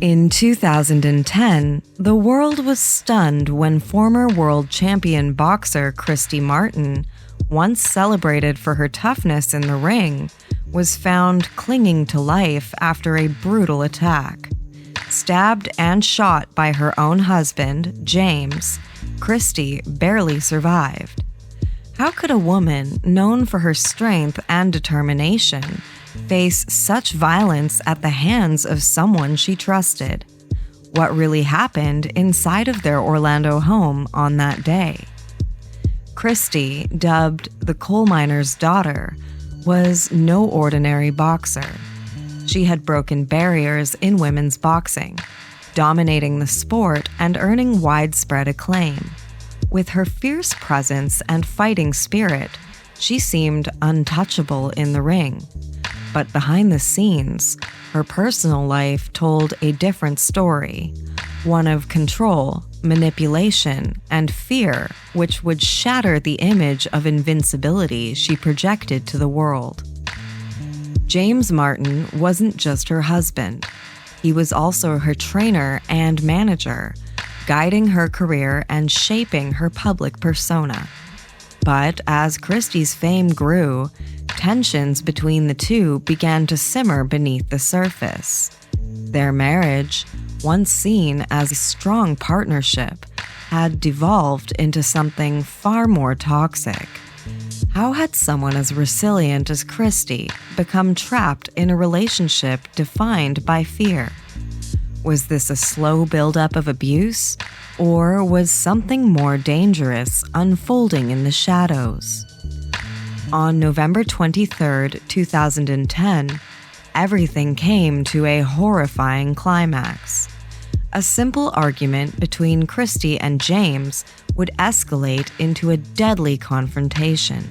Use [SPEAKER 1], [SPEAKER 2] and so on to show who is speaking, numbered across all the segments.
[SPEAKER 1] In 2010, the world was stunned when former world champion boxer Christy Martin, once celebrated for her toughness in the ring, was found clinging to life after a brutal attack. Stabbed and shot by her own husband, James, Christy barely survived. How could a woman known for her strength and determination face such violence at the hands of someone she trusted? What really happened inside of their Orlando home on that day? Christy, dubbed the Coalminer's daughter, was no ordinary boxer. She had broken barriers in women's boxing, dominating the sport and earning widespread acclaim. With her fierce presence and fighting spirit, she seemed untouchable in the ring. But behind the scenes, her personal life told a different story, one of control, manipulation, and fear, which would shatter the image of invincibility she projected to the world. James Martin wasn't just her husband. He was also her trainer and manager, guiding her career and shaping her public persona. But as Christy's fame grew, tensions between the two began to simmer beneath the surface. Their marriage, once seen as a strong partnership, had devolved into something far more toxic. How had someone as resilient as Christy become trapped in a relationship defined by fear? Was this a slow buildup of abuse, or was something more dangerous unfolding in the shadows? On November 23, 2010, everything came to a horrifying climax. A simple argument between Christy and James would escalate into a deadly confrontation.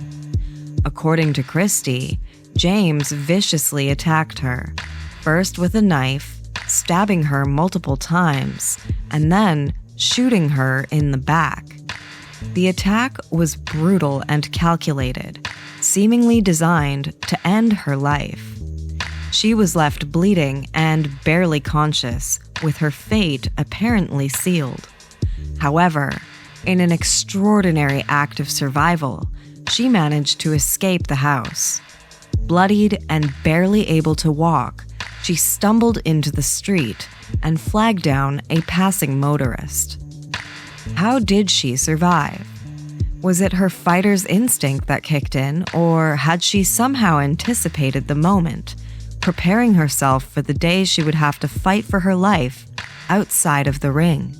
[SPEAKER 1] According to Christy, James viciously attacked her, first with a knife, stabbing her multiple times, and then shooting her in the back. The attack was brutal and calculated, seemingly designed to end her life. She was left bleeding and barely conscious, with her fate apparently sealed. However, in an extraordinary act of survival, she managed to escape the house. Bloodied and barely able to walk, she stumbled into the street and flagged down a passing motorist. How did she survive? Was it her fighter's instinct that kicked in, or had she somehow anticipated the moment, preparing herself for the day she would have to fight for her life outside of the ring?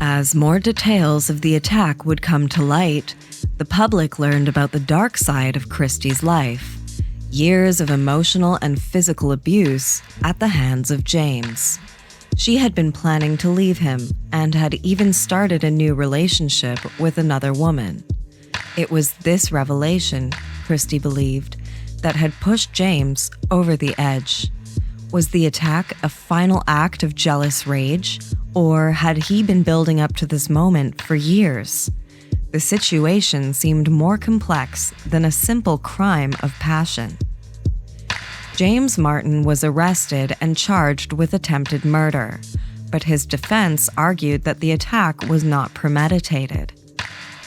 [SPEAKER 1] As more details of the attack would come to light, the public learned about the dark side of Christy's life. Years of emotional and physical abuse at the hands of James. She had been planning to leave him and had even started a new relationship with another woman. It was this revelation, Christy believed, that had pushed James over the edge. Was the attack a final act of jealous rage, or had he been building up to this moment for years? The situation seemed more complex than a simple crime of passion. James Martin was arrested and charged with attempted murder, but his defense argued that the attack was not premeditated.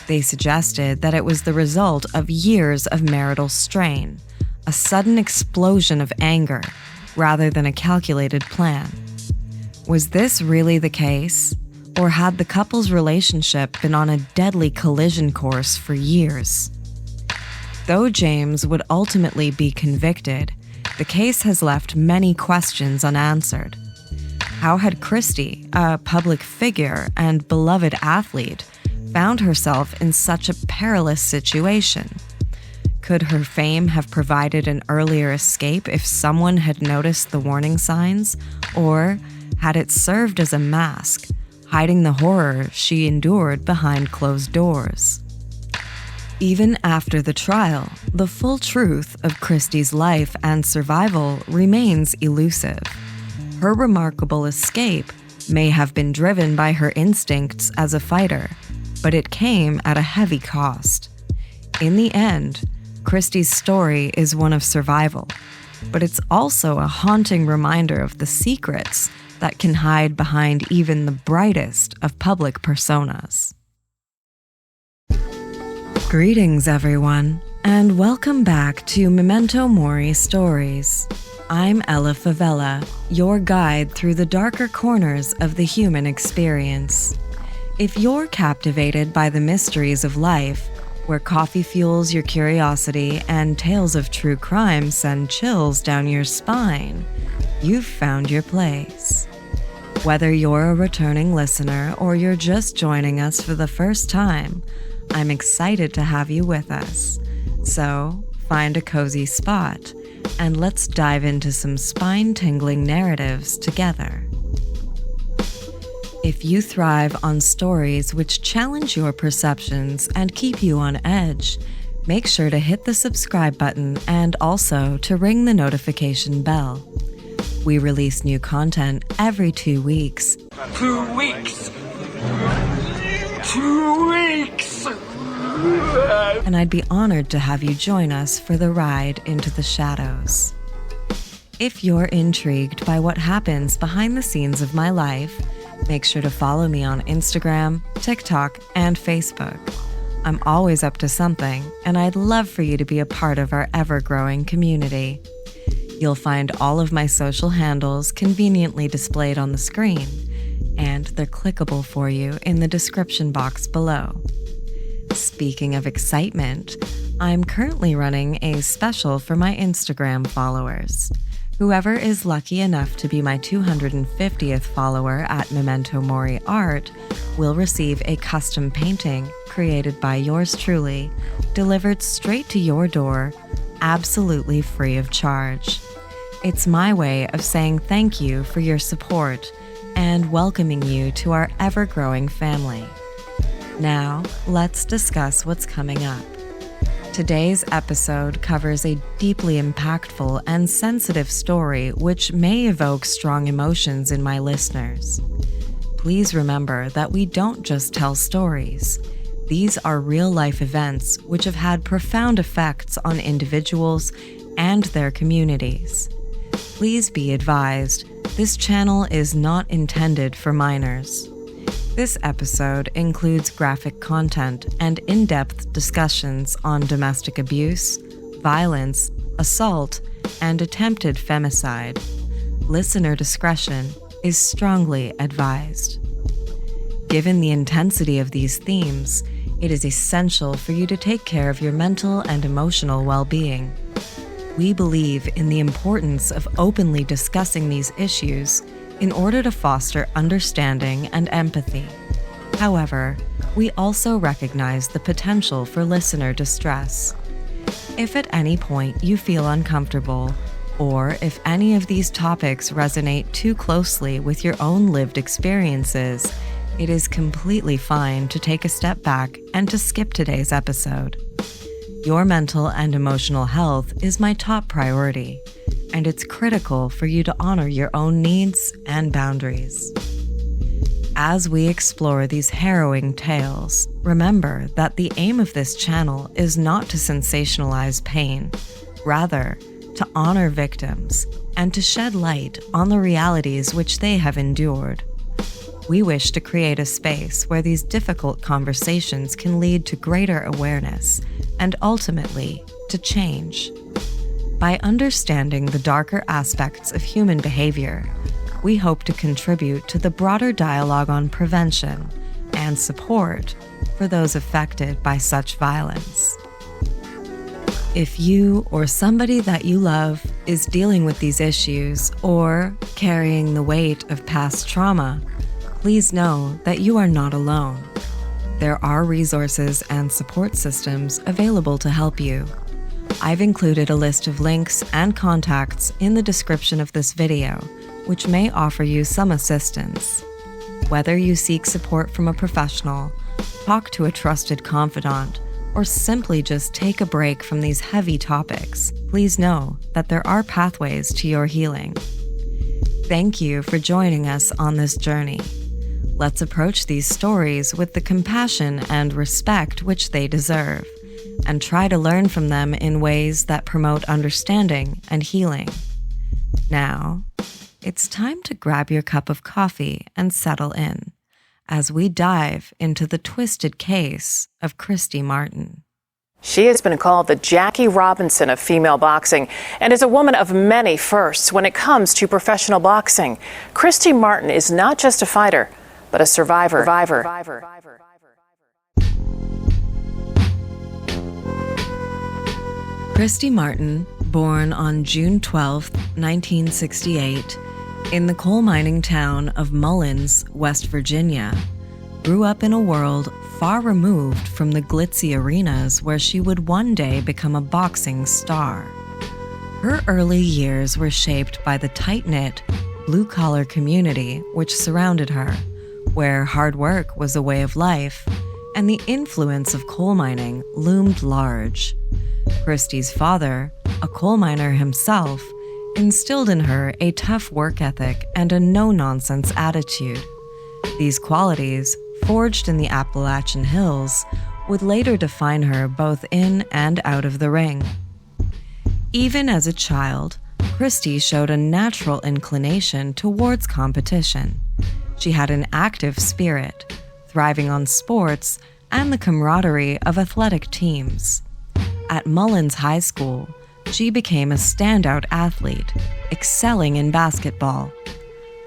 [SPEAKER 1] They suggested that it was the result of years of marital strain, a sudden explosion of anger, rather than a calculated plan. Was this really the case? Or had the couple's relationship been on a deadly collision course for years? Though James would ultimately be convicted, the case has left many questions unanswered. How had Christy, a public figure and beloved athlete, found herself in such a perilous situation? Could her fame have provided an earlier escape if someone had noticed the warning signs, or had it served as a mask, hiding the horror she endured behind closed doors? Even after the trial, the full truth of Christy's life and survival remains elusive. Her remarkable escape may have been driven by her instincts as a fighter, but it came at a heavy cost. In the end, Christy's story is one of survival, but it's also a haunting reminder of the secrets that can hide behind even the brightest of public personas. Greetings, everyone, and welcome back to Memento Mori Stories. I'm Ella Favela, your guide through the darker corners of the human experience. If you're captivated by the mysteries of life, where coffee fuels your curiosity and tales of true crime send chills down your spine, you've found your place. Whether you're a returning listener or you're just joining us for the first time, I'm excited to have you with us. So, find a cozy spot, and let's dive into some spine-tingling narratives together. If you thrive on stories which challenge your perceptions and keep you on edge, make sure to hit the subscribe button and also to ring the notification bell. We release new content every 2 weeks.
[SPEAKER 2] 2 weeks! 2 weeks!
[SPEAKER 1] And I'd be honored to have you join us for the ride into the shadows. If you're intrigued by what happens behind the scenes of my life, make sure to follow me on Instagram, TikTok, and Facebook. I'm always up to something, and I'd love for you to be a part of our ever-growing community. You'll find all of my social handles conveniently displayed on the screen, and they're clickable for you in the description box below. Speaking of excitement, I'm currently running a special for my Instagram followers. Whoever is lucky enough to be my 250th follower at Memento Mori Art will receive a custom painting created by yours truly, delivered straight to your door, absolutely free of charge. It's my way of saying thank you for your support and welcoming you to our ever-growing family. Now, let's discuss what's coming up. Today's episode covers a deeply impactful and sensitive story which may evoke strong emotions in my listeners. Please remember that we don't just tell stories. These are real-life events which have had profound effects on individuals and their communities. Please be advised, this channel is not intended for minors. This episode includes graphic content and in-depth discussions on domestic abuse, violence, assault, and attempted femicide. Listener discretion is strongly advised. Given the intensity of these themes, it is essential for you to take care of your mental and emotional well-being. We believe in the importance of openly discussing these issues in order to foster understanding and empathy. However, we also recognize the potential for listener distress. If at any point you feel uncomfortable, or if any of these topics resonate too closely with your own lived experiences, it is completely fine to take a step back and to skip today's episode. Your mental and emotional health is my top priority, and it's critical for you to honor your own needs and boundaries. As we explore these harrowing tales, remember that the aim of this channel is not to sensationalize pain, rather, to honor victims and to shed light on the realities which they have endured. We wish to create a space where these difficult conversations can lead to greater awareness and ultimately to change. By understanding the darker aspects of human behavior, we hope to contribute to the broader dialogue on prevention and support for those affected by such violence. If you or somebody that you love is dealing with these issues or carrying the weight of past trauma, please know that you are not alone. There are resources and support systems available to help you. I've included a list of links and contacts in the description of this video, which may offer you some assistance. Whether you seek support from a professional, talk to a trusted confidant, or simply just take a break from these heavy topics, please know that there are pathways to your healing. Thank you for joining us on this journey. Let's approach these stories with the compassion and respect which they deserve, and try to learn from them in ways that promote understanding and healing. Now, it's time to grab your cup of coffee and settle in as we dive into the twisted case of Christy Martin.
[SPEAKER 3] She has been called the Jackie Robinson of female boxing and is a woman of many firsts when it comes to professional boxing. Christy Martin is not just a fighter, but a survivor.
[SPEAKER 1] Christy Martin, born on June 12, 1968, in the coal mining town of Mullins, West Virginia, grew up in a world far removed from the glitzy arenas where she would one day become a boxing star. Her early years were shaped by the tight-knit, blue-collar community which surrounded her, where hard work was a way of life, and the influence of coal mining loomed large. Christy's father, a coal miner himself, instilled in her a tough work ethic and a no-nonsense attitude. These qualities, forged in the Appalachian Hills, would later define her both in and out of the ring. Even as a child, Christy showed a natural inclination towards competition. She had an active spirit, thriving on sports and the camaraderie of athletic teams. At Mullins High School, she became a standout athlete, excelling in basketball.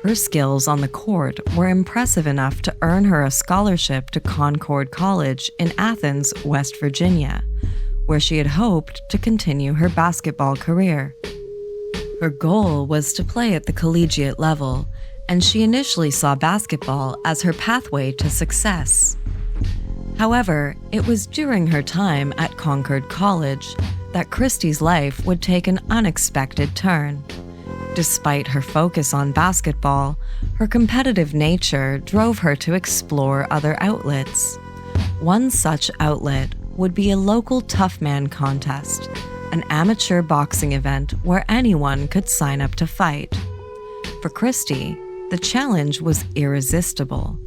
[SPEAKER 1] Her skills on the court were impressive enough to earn her a scholarship to Concord College in Athens, West Virginia, where she had hoped to continue her basketball career. Her goal was to play at the collegiate level, and she initially saw basketball as her pathway to success. However, it was during her time at Concord College that Christy's life would take an unexpected turn. Despite her focus on basketball, her competitive nature drove her to explore other outlets. One such outlet would be a local Toughman contest, an amateur boxing event where anyone could sign up to fight. For Christy, the challenge was irresistible.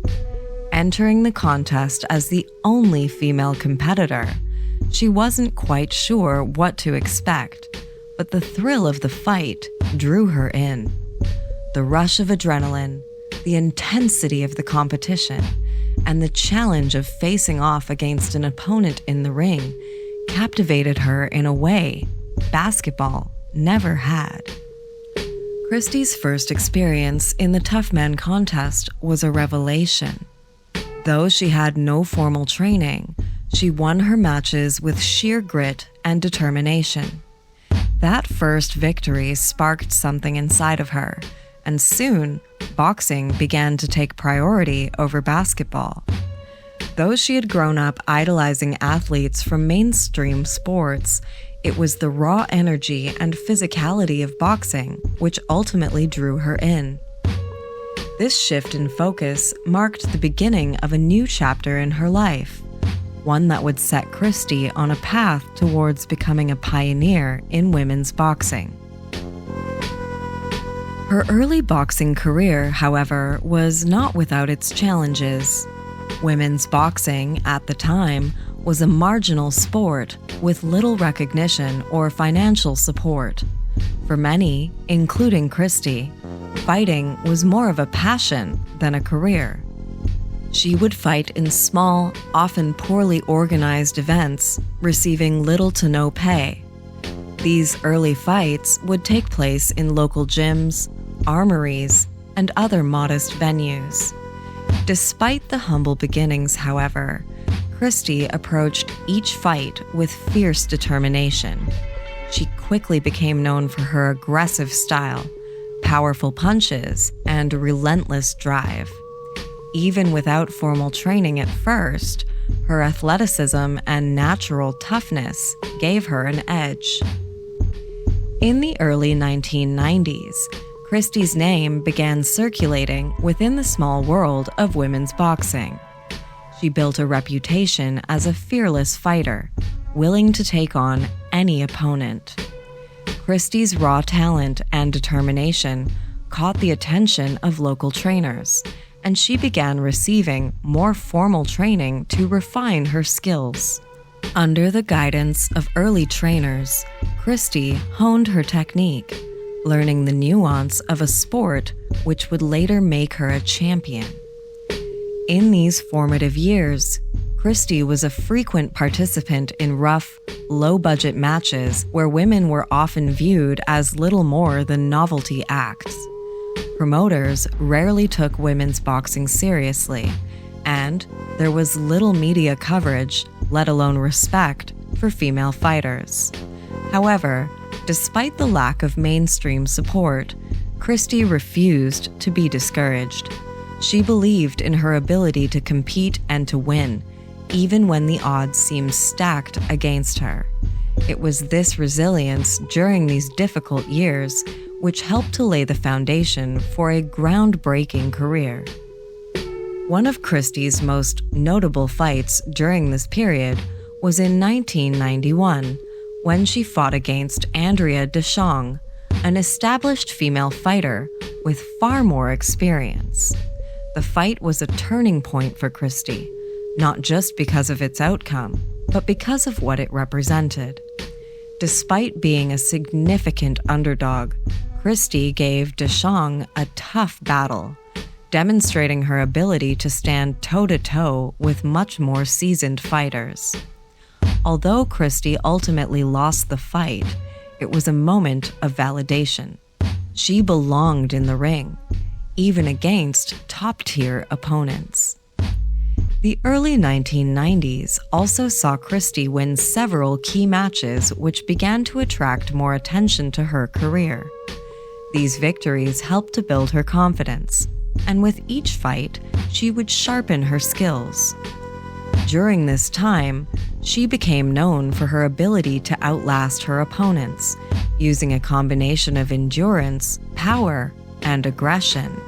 [SPEAKER 1] Entering the contest as the only female competitor, she wasn't quite sure what to expect, but the thrill of the fight drew her in. The rush of adrenaline, the intensity of the competition, and the challenge of facing off against an opponent in the ring captivated her in a way basketball never had. Christy's first experience in the Toughman contest was a revelation. Though she had no formal training, she won her matches with sheer grit and determination. That first victory sparked something inside of her, and soon, boxing began to take priority over basketball. Though she had grown up idolizing athletes from mainstream sports, it was the raw energy and physicality of boxing which ultimately drew her in. This shift in focus marked the beginning of a new chapter in her life, one that would set Christy on a path towards becoming a pioneer in women's boxing. Her early boxing career, however, was not without its challenges. Women's boxing, at the time, was a marginal sport with little recognition or financial support. For many, including Christy, fighting was more of a passion than a career. She would fight in small, often poorly organized events, receiving little to no pay. These early fights would take place in local gyms, armories, and other modest venues. Despite the humble beginnings, however, Christy approached each fight with fierce determination. She quickly became known for her aggressive style, powerful punches, and relentless drive. Even without formal training at first, her athleticism and natural toughness gave her an edge. In the early 1990s, Christy's name began circulating within the small world of women's boxing. She built a reputation as a fearless fighter, willing to take on any opponent. Christy's raw talent and determination caught the attention of local trainers, and she began receiving more formal training to refine her skills. Under the guidance of early trainers, Christy honed her technique, learning the nuance of a sport which would later make her a champion. In these formative years, Christy was a frequent participant in rough, low-budget matches where women were often viewed as little more than novelty acts. Promoters rarely took women's boxing seriously, and there was little media coverage, let alone respect, for female fighters. However, despite the lack of mainstream support, Christy refused to be discouraged. She believed in her ability to compete and to win, even when the odds seemed stacked against her. It was this resilience during these difficult years which helped to lay the foundation for a groundbreaking career. One of Christy's most notable fights during this period was in 1991, when she fought against Andrea Deschong, an established female fighter with far more experience. The fight was a turning point for Christy, not just because of its outcome, but because of what it represented. Despite being a significant underdog, Christy gave Deschong a tough battle, demonstrating her ability to stand toe-to-toe with much more seasoned fighters. Although Christy ultimately lost the fight, it was a moment of validation. She belonged in the ring, even against top-tier opponents. The early 1990s also saw Christy win several key matches which began to attract more attention to her career. These victories helped to build her confidence, and with each fight, she would sharpen her skills. During this time, she became known for her ability to outlast her opponents, using a combination of endurance, power, and aggression.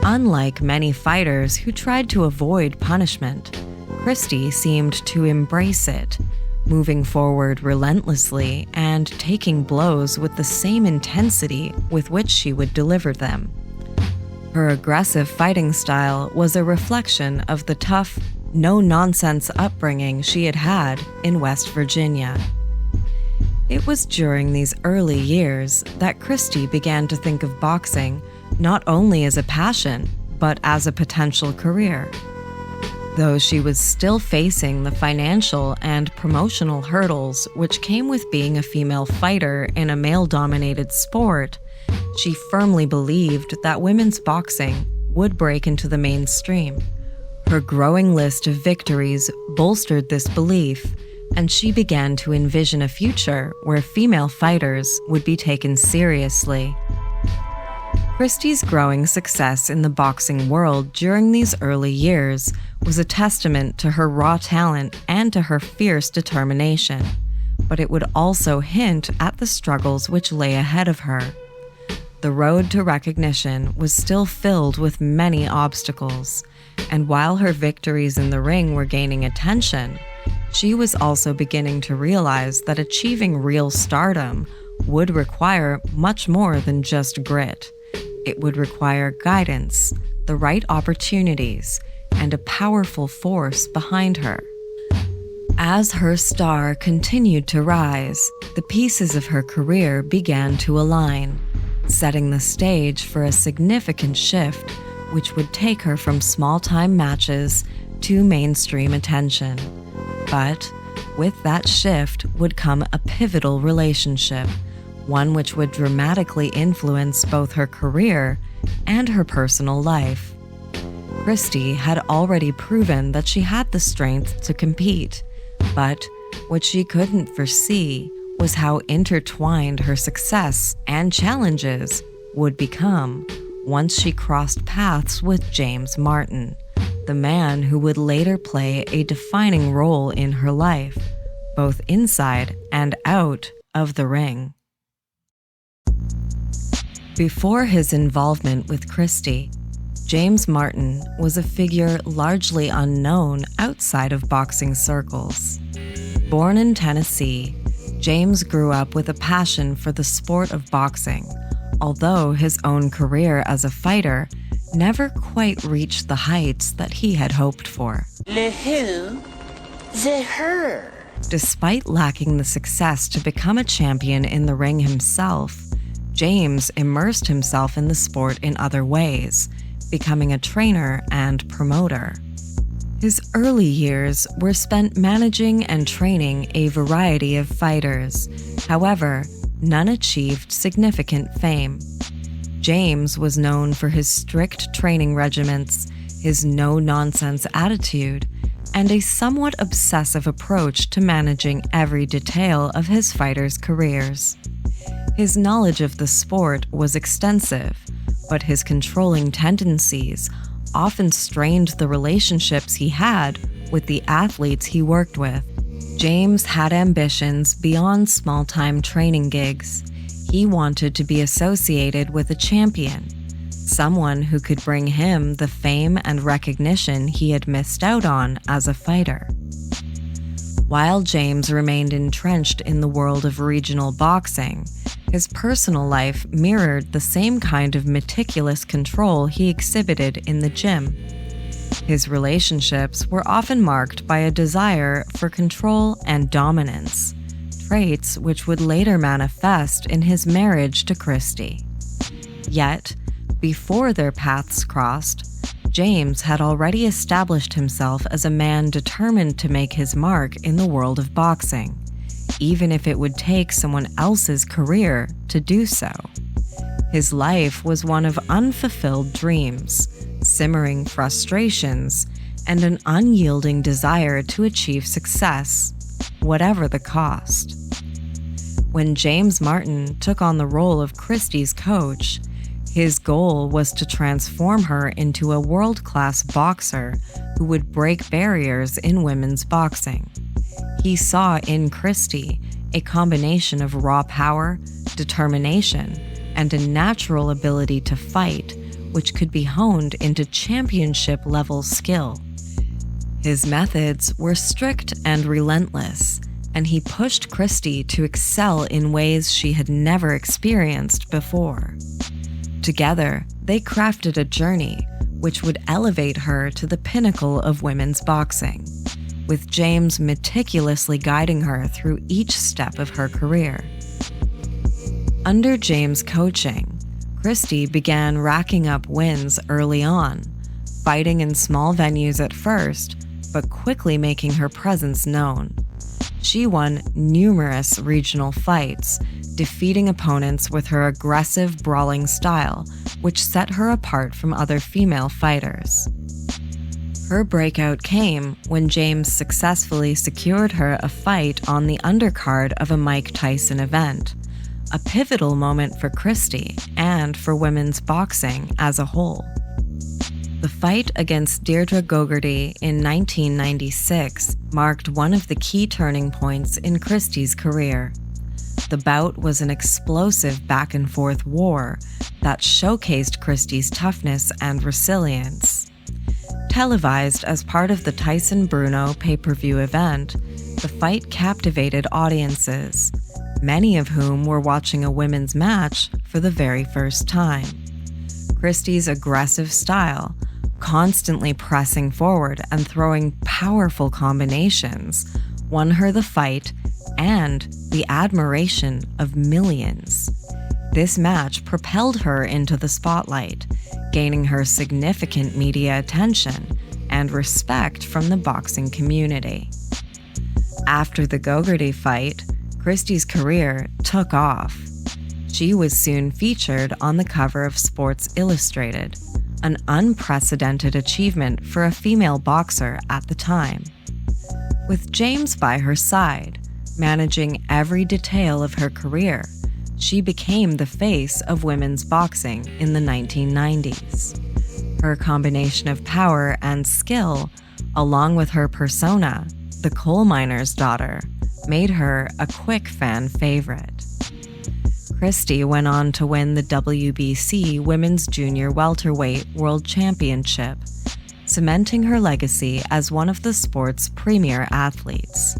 [SPEAKER 1] Unlike many fighters who tried to avoid punishment, Christy seemed to embrace it, moving forward relentlessly and taking blows with the same intensity with which she would deliver them. Her aggressive fighting style was a reflection of the tough, no-nonsense upbringing she had had in West Virginia. It was during these early years that Christy began to think of boxing not only as a passion, but as a potential career. Though she was still facing the financial and promotional hurdles which came with being a female fighter in a male-dominated sport, she firmly believed that women's boxing would break into the mainstream. Her growing list of victories bolstered this belief, and she began to envision a future where female fighters would be taken seriously. Christy's growing success in the boxing world during these early years was a testament to her raw talent and to her fierce determination, but it would also hint at the struggles which lay ahead of her. The road to recognition was still filled with many obstacles, and while her victories in the ring were gaining attention, she was also beginning to realize that achieving real stardom would require much more than just grit. It would require guidance, the right opportunities, and a powerful force behind her. As her star continued to rise, the pieces of her career began to align, setting the stage for a significant shift which would take her from small-time matches to mainstream attention. But with that shift would come a pivotal relationship, one which would dramatically influence both her career and her personal life. Christy had already proven that she had the strength to compete, but what she couldn't foresee was how intertwined her success and challenges would become once she crossed paths with James Martin, the man who would later play a defining role in her life, both inside and out of the ring. Before his involvement with Christy, James Martin was a figure largely unknown outside of boxing circles. Born in Tennessee, James grew up with a passion for the sport of boxing, although his own career as a fighter never quite reached the heights that he had hoped for.
[SPEAKER 2] Le who? The her.
[SPEAKER 1] Despite lacking the success to become a champion in the ring himself, James immersed himself in the sport in other ways, becoming a trainer and promoter. His early years were spent managing and training a variety of fighters. However, none achieved significant fame. James was known for his strict training regimens, his no-nonsense attitude, and a somewhat obsessive approach to managing every detail of his fighters' careers. His knowledge of the sport was extensive, but his controlling tendencies often strained the relationships he had with the athletes he worked with. James had ambitions beyond small-time training gigs. He wanted to be associated with a champion, someone who could bring him the fame and recognition he had missed out on as a fighter. While James remained entrenched in the world of regional boxing, his personal life mirrored the same kind of meticulous control he exhibited in the gym. His relationships were often marked by a desire for control and dominance, traits which would later manifest in his marriage to Christy. Yet, before their paths crossed, James had already established himself as a man determined to make his mark in the world of boxing, even if it would take someone else's career to do so. His life was one of unfulfilled dreams, simmering frustrations, and an unyielding desire to achieve success, whatever the cost. When James Martin took on the role of Christy's coach, his goal was to transform her into a world-class boxer who would break barriers in women's boxing. He saw in Christy a combination of raw power, determination, and a natural ability to fight, which could be honed into championship-level skill. His methods were strict and relentless, and he pushed Christy to excel in ways she had never experienced before. Together, they crafted a journey which would elevate her to the pinnacle of women's boxing, with James meticulously guiding her through each step of her career. Under James' coaching, Christy began racking up wins early on, fighting in small venues at first, but quickly making her presence known. She won numerous regional fights, defeating opponents with her aggressive, brawling style, which set her apart from other female fighters. Her breakout came when James successfully secured her a fight on the undercard of a Mike Tyson event, a pivotal moment for Christy and for women's boxing as a whole. The fight against Deirdre Gogarty in 1996 marked one of the key turning points in Christy's career. The bout was an explosive back-and-forth war that showcased Christy's toughness and resilience. Televised as part of the Tyson-Bruno pay-per-view event, the fight captivated audiences, many of whom were watching a women's match for the very first time. Christy's aggressive style, constantly pressing forward and throwing powerful combinations, won her the fight and the admiration of millions. This match propelled her into the spotlight, gaining her significant media attention and respect from the boxing community. After the Gogarty fight, Christy's career took off. She was soon featured on the cover of Sports Illustrated, an unprecedented achievement for a female boxer at the time. With James by her side, managing every detail of her career, she became the face of women's boxing in the 1990s. Her combination of power and skill, along with her persona, the coalminer's daughter, made her a quick fan favorite. Christy went on to win the WBC Women's Junior Welterweight World Championship, cementing her legacy as one of the sport's premier athletes.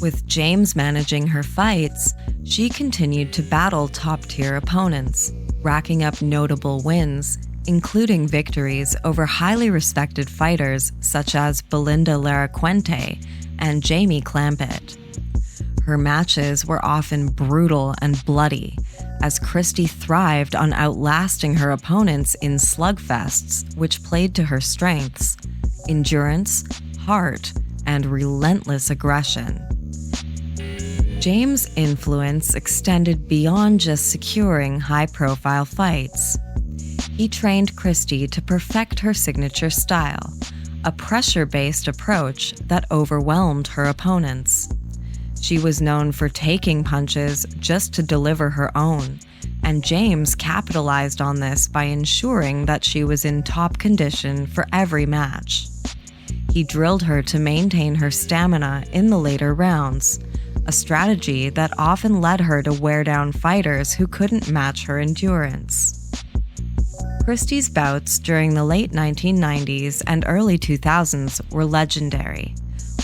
[SPEAKER 1] With James managing her fights, she continued to battle top-tier opponents, racking up notable wins, including victories over highly respected fighters such as Belinda Laraquente and Jamie Clampett. Her matches were often brutal and bloody, as Christy thrived on outlasting her opponents in slugfests, which played to her strengths: endurance, heart, and relentless aggression. James' influence extended beyond just securing high-profile fights. He trained Christy to perfect her signature style, a pressure-based approach that overwhelmed her opponents. She was known for taking punches just to deliver her own, and James capitalized on this by ensuring that she was in top condition for every match. He drilled her to maintain her stamina in the later rounds, a strategy that often led her to wear down fighters who couldn't match her endurance. Christy's bouts during the late 1990s and early 2000s were legendary,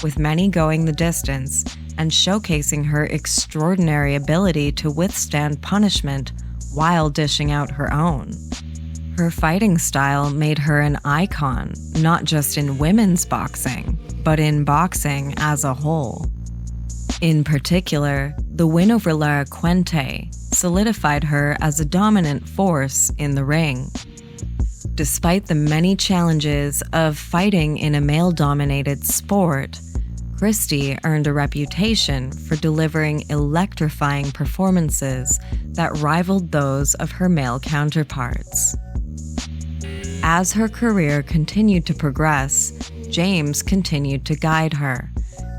[SPEAKER 1] with many going the distance and showcasing her extraordinary ability to withstand punishment while dishing out her own. Her fighting style made her an icon, not just in women's boxing, but in boxing as a whole. In particular, the win over Lara Quente solidified her as a dominant force in the ring. Despite the many challenges of fighting in a male-dominated sport, Christy earned a reputation for delivering electrifying performances that rivaled those of her male counterparts. As her career continued to progress, James continued to guide her,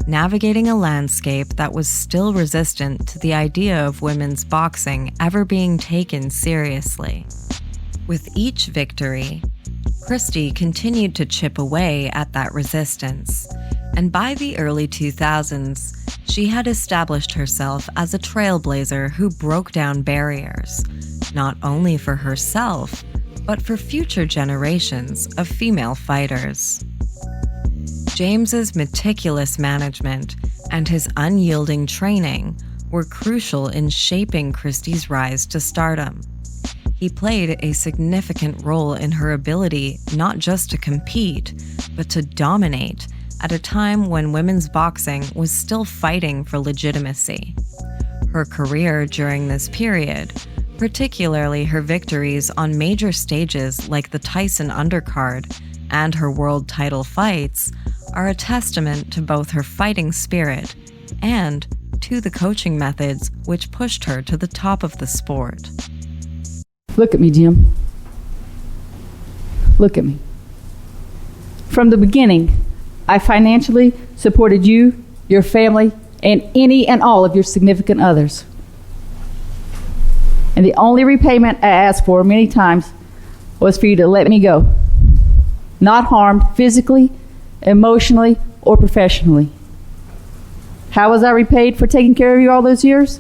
[SPEAKER 1] navigating a landscape that was still resistant to the idea of women's boxing ever being taken seriously. With each victory, Christy continued to chip away at that resistance, and by the early 2000s, she had established herself as a trailblazer who broke down barriers, not only for herself, but for future generations of female fighters. James's meticulous management and his unyielding training were crucial in shaping Christy's rise to stardom. He played a significant role in her ability not just to compete, but to dominate at a time when women's boxing was still fighting for legitimacy. Her career during this period, particularly her victories on major stages like the Tyson undercard and her world title fights, are a testament to both her fighting spirit and to the coaching methods which pushed her to the top of the sport.
[SPEAKER 4] Look at me, Jim. Look at me. From the beginning, I financially supported you, your family, and any and all of your significant others. And the only repayment I asked for many times was for you to let me go. Not harmed physically, emotionally, or professionally. How was I repaid for taking care of you all those years?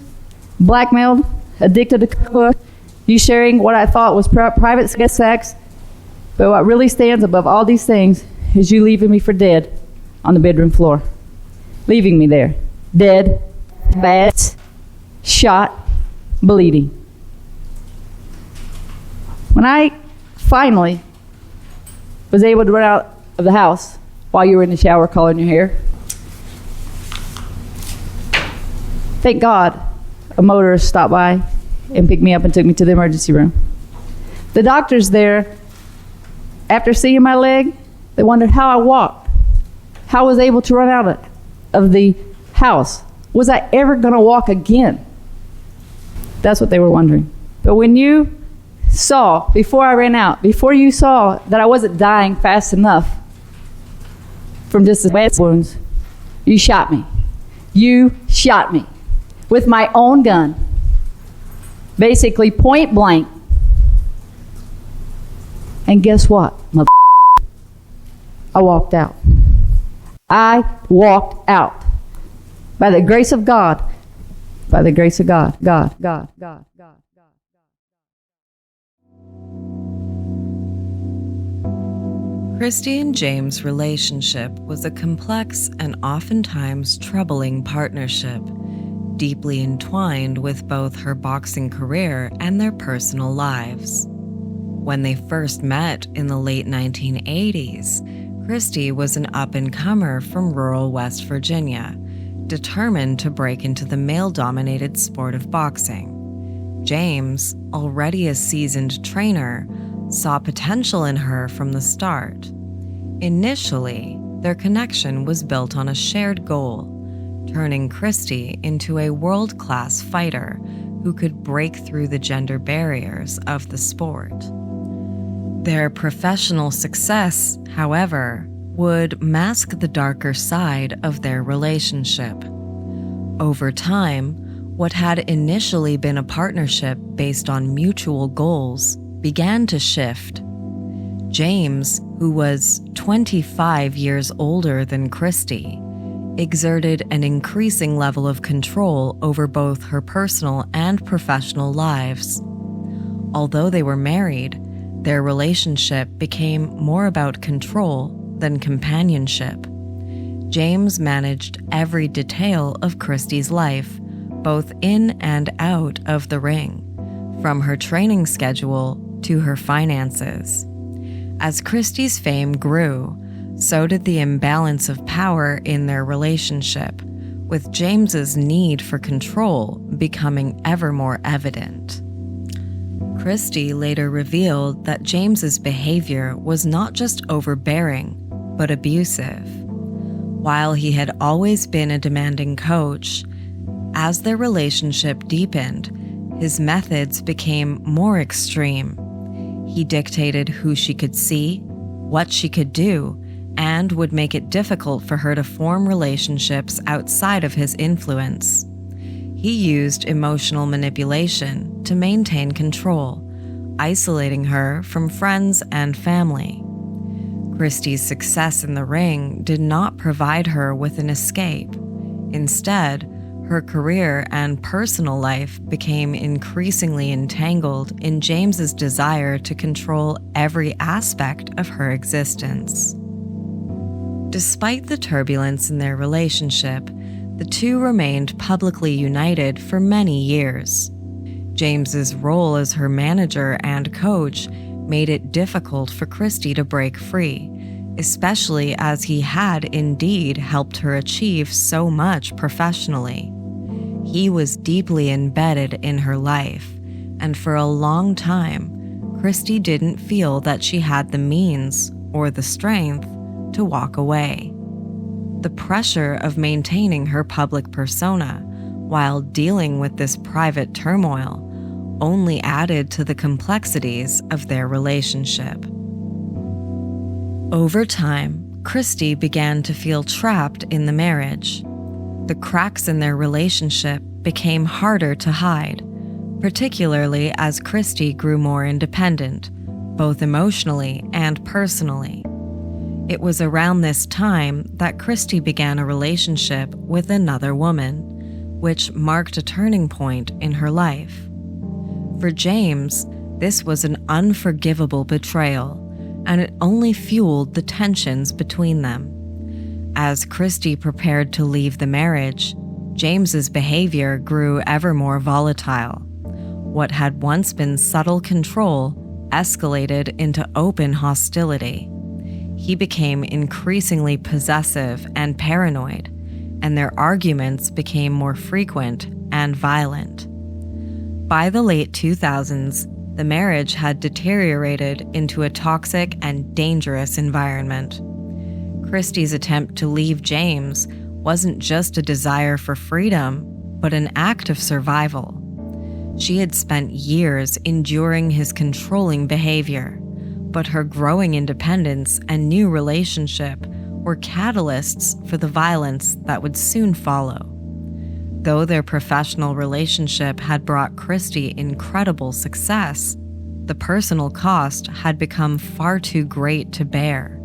[SPEAKER 4] Blackmailed, addicted to cocaine, you sharing what I thought was private sex, but what really stands above all these things is you leaving me for dead on the bedroom floor. Leaving me there, dead, bad, shot, bleeding. When I finally was able to run out of the house while you were in the shower coloring your hair, thank God a motorist stopped by and picked me up and took me to the emergency room. The doctors there, after seeing my leg, they wondered how I walked, how I was able to run out of the house. Was I ever going to walk again? That's what they were wondering. But when you saw, before I ran out, before you saw that I wasn't dying fast enough from just the bad wounds, you shot me. You shot me with my own gun, basically point blank. And guess what, mother? I walked out. I walked out. By the grace of God. By the grace of God. God.
[SPEAKER 1] Christy and James' relationship was a complex and oftentimes troubling partnership, deeply entwined with both her boxing career and their personal lives. When they first met in the late 1980s, Christy was an up-and-comer from rural West Virginia, determined to break into the male-dominated sport of boxing. James, already a seasoned trainer, saw potential in her from the start. Initially, their connection was built on a shared goal, turning Christy into a world-class fighter who could break through the gender barriers of the sport. Their professional success, however, would mask the darker side of their relationship. Over time, what had initially been a partnership based on mutual goals began to shift. James, who was 25 years older than Christy, exerted an increasing level of control over both her personal and professional lives. Although they were married, their relationship became more about control than companionship. James managed every detail of Christy's life, both in and out of the ring, from her training schedule to her finances. As Christy's fame grew, so did the imbalance of power in their relationship, with James's need for control becoming ever more evident. Christy later revealed that James's behavior was not just overbearing, but abusive. While he had always been a demanding coach, as their relationship deepened, his methods became more extreme. He dictated who she could see, what she could do, and would make it difficult for her to form relationships outside of his influence. He used emotional manipulation to maintain control, isolating her from friends and family. Christy's success in the ring did not provide her with an escape. Instead, her career and personal life became increasingly entangled in James's desire to control every aspect of her existence. Despite the turbulence in their relationship, the two remained publicly united for many years. James's role as her manager and coach made it difficult for Christy to break free, especially as he had indeed helped her achieve so much professionally. He was deeply embedded in her life, and for a long time, Christy didn't feel that she had the means or the strength to walk away. The pressure of maintaining her public persona while dealing with this private turmoil only added to the complexities of their relationship. Over time, Christy began to feel trapped in the marriage. The cracks in their relationship became harder to hide, particularly as Christy grew more independent, both emotionally and personally. It was around this time that Christy began a relationship with another woman, which marked a turning point in her life. For James, this was an unforgivable betrayal, and it only fueled the tensions between them. As Christy prepared to leave the marriage, James's behavior grew ever more volatile. What had once been subtle control escalated into open hostility. He became increasingly possessive and paranoid, and their arguments became more frequent and violent. By the late 2000s, the marriage had deteriorated into a toxic and dangerous environment. Christy's attempt to leave James wasn't just a desire for freedom, but an act of survival. She had spent years enduring his controlling behavior, but her growing independence and new relationship were catalysts for the violence that would soon follow. Though their professional relationship had brought Christy incredible success, the personal cost had become far too great to bear.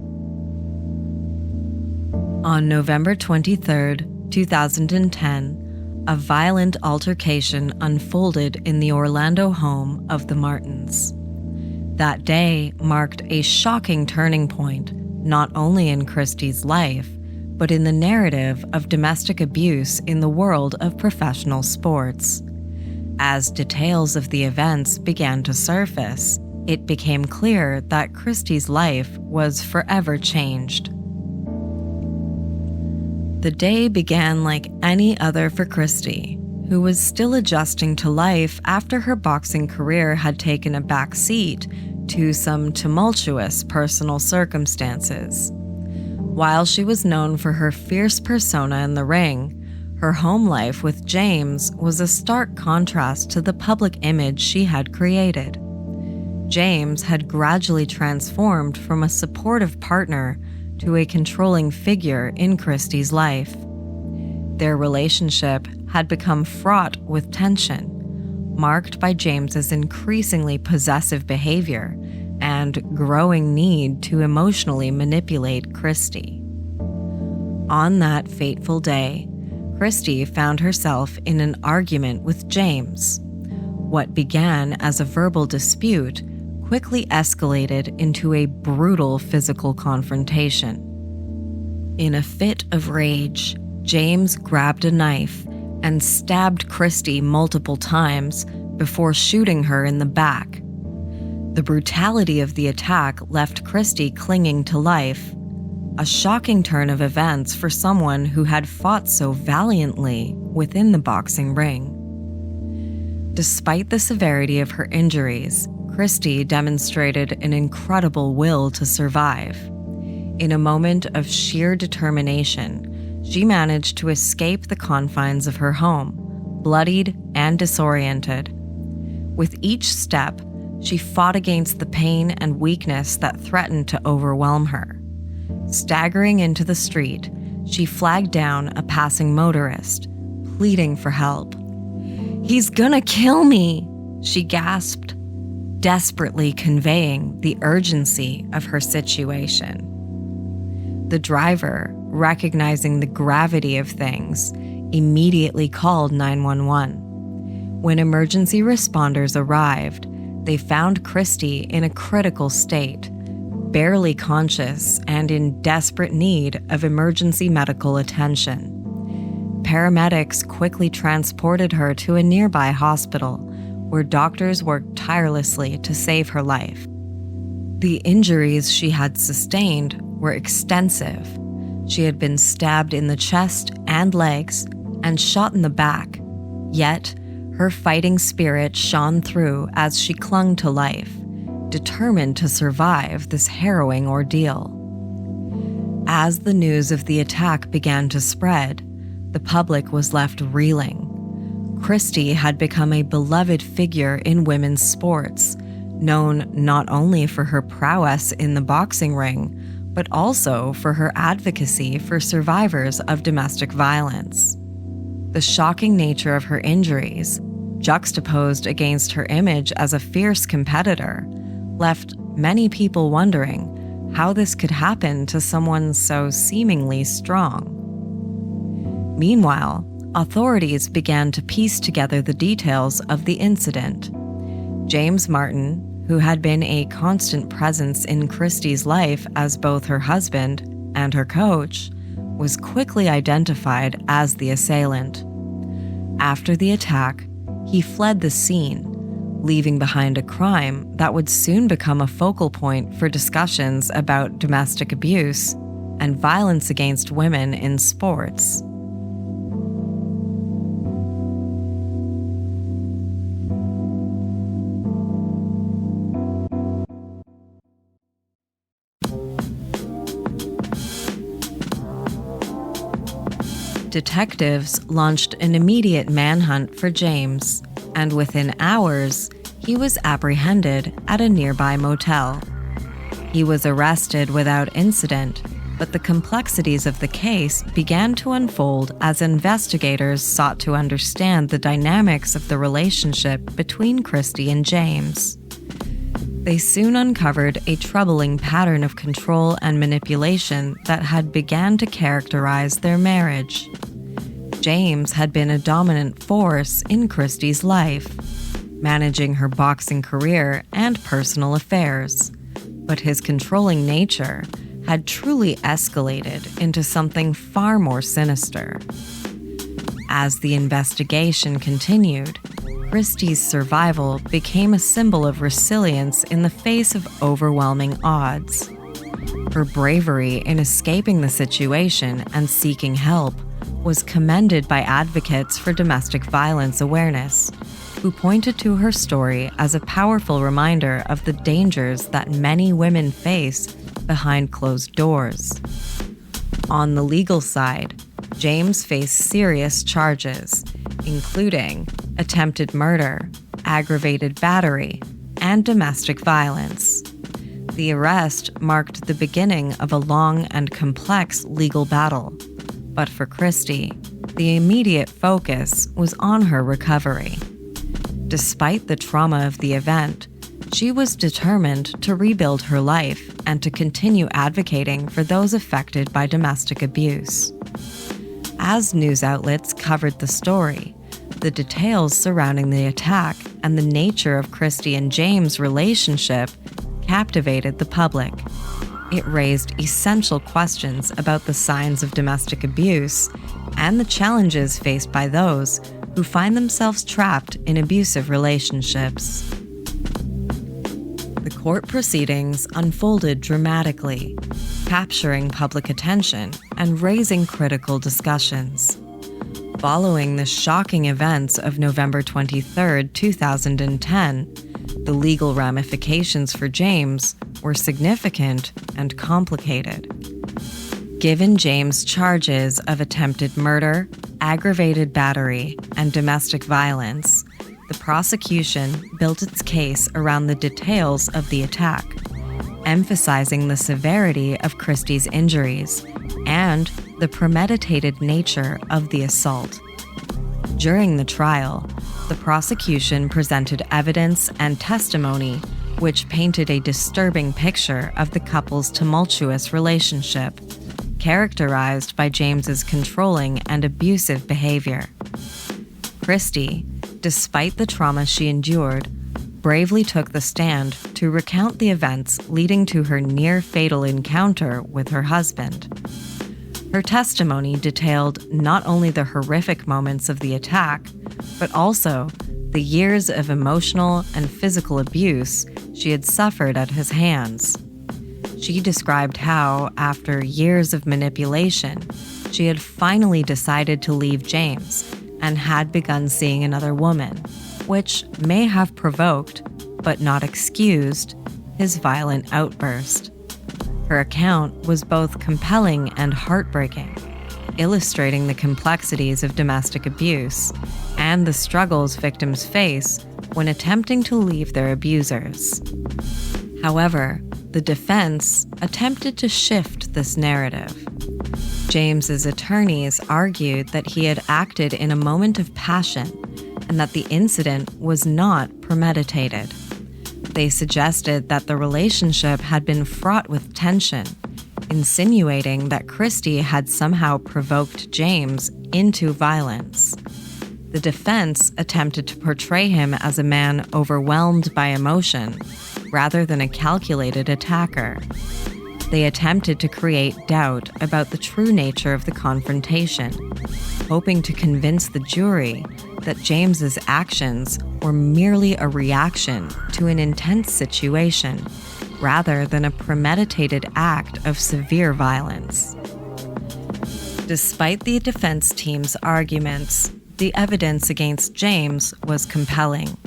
[SPEAKER 1] On November 23, 2010, a violent altercation unfolded in the Orlando home of the Martins. That day marked a shocking turning point, not only in Christy's life, but in the narrative of domestic abuse in the world of professional sports. As details of the events began to surface, it became clear that Christy's life was forever changed. The day began like any other for Christy, who was still adjusting to life after her boxing career had taken a back seat to some tumultuous personal circumstances. While she was known for her fierce persona in the ring, her home life with James was a stark contrast to the public image she had created. James had gradually transformed from a supportive partner to a controlling figure in Christy's life. Their relationship had become fraught with tension, marked by James's increasingly possessive behavior and growing need to emotionally manipulate Christy. On that fateful day, Christy found herself in an argument with James. What began as a verbal dispute quickly escalated into a brutal physical confrontation. In a fit of rage, James grabbed a knife and stabbed Christy multiple times before shooting her in the back. The brutality of the attack left Christy clinging to life, a shocking turn of events for someone who had fought so valiantly within the boxing ring. Despite the severity of her injuries, Christy demonstrated an incredible will to survive. In a moment of sheer determination, she managed to escape the confines of her home, bloodied and disoriented. With each step, she fought against the pain and weakness that threatened to overwhelm her. Staggering into the street, she flagged down a passing motorist, pleading for help. "He's gonna kill me," she gasped, desperately conveying the urgency of her situation. The driver, recognizing the gravity of things, immediately called 911. When emergency responders arrived, they found Christy in a critical state, barely conscious and in desperate need of emergency medical attention. Paramedics quickly transported her to a nearby hospital, where doctors worked tirelessly to save her life. The injuries she had sustained were extensive. She had been stabbed in the chest and legs and shot in the back, yet her fighting spirit shone through as she clung to life, determined to survive this harrowing ordeal. As the news of the attack began to spread, the public was left reeling. Christy had become a beloved figure in women's sports, known not only for her prowess in the boxing ring, but also for her advocacy for survivors of domestic violence. The shocking nature of her injuries, juxtaposed against her image as a fierce competitor, left many people wondering how this could happen to someone so seemingly strong. Meanwhile, authorities began to piece together the details of the incident. James Martin, who had been a constant presence in Christy's life as both her husband and her coach, was quickly identified as the assailant. After the attack, he fled the scene, leaving behind a crime that would soon become a focal point for discussions about domestic abuse and violence against women in sports. Detectives launched an immediate manhunt for James, and within hours, he was apprehended at a nearby motel. He was arrested without incident, but the complexities of the case began to unfold as investigators sought to understand the dynamics of the relationship between Christy and James. They soon uncovered a troubling pattern of control and manipulation that had begun to characterize their marriage. James had been a dominant force in Christy's life, managing her boxing career and personal affairs, but his controlling nature had truly escalated into something far more sinister. As the investigation continued, Christy's survival became a symbol of resilience in the face of overwhelming odds. Her bravery in escaping the situation and seeking help was commended by advocates for domestic violence awareness, who pointed to her story as a powerful reminder of the dangers that many women face behind closed doors. On the legal side, James faced serious charges, including attempted murder, aggravated battery, and domestic violence. The arrest marked the beginning of a long and complex legal battle, but for Christy, the immediate focus was on her recovery. Despite the trauma of the event, she was determined to rebuild her life and to continue advocating for those affected by domestic abuse. As news outlets covered the story, the details surrounding the attack and the nature of Christy and James' relationship captivated the public. It raised essential questions about the signs of domestic abuse and the challenges faced by those who find themselves trapped in abusive relationships. The court proceedings unfolded dramatically, capturing public attention and raising critical discussions. Following the shocking events of November 23, 2010, the legal ramifications for James were significant and complicated. Given James' charges of attempted murder, aggravated battery, and domestic violence, the prosecution built its case around the details of the attack, emphasizing the severity of Christy's injuries and the premeditated nature of the assault. During the trial, the prosecution presented evidence and testimony which painted a disturbing picture of the couple's tumultuous relationship, characterized by James's controlling and abusive behavior. Christy, despite the trauma she endured, bravely took the stand to recount the events leading to her near-fatal encounter with her husband. Her testimony detailed not only the horrific moments of the attack, but also the years of emotional and physical abuse she had suffered at his hands. She described how, after years of manipulation, she had finally decided to leave James and had begun seeing another woman, which may have provoked, but not excused, his violent outburst. Her account was both compelling and heartbreaking, illustrating the complexities of domestic abuse and the struggles victims face when attempting to leave their abusers. However, the defense attempted to shift this narrative. James's attorneys argued that he had acted in a moment of passion and that the incident was not premeditated. They suggested that the relationship had been fraught with tension, insinuating that Christy had somehow provoked James into violence. The defense attempted to portray him as a man overwhelmed by emotion, rather than a calculated attacker. They attempted to create doubt about the true nature of the confrontation, hoping to convince the jury that James's actions were merely a reaction to an intense situation, rather than a premeditated act of severe violence. Despite the defense team's arguments, the evidence against James was compelling.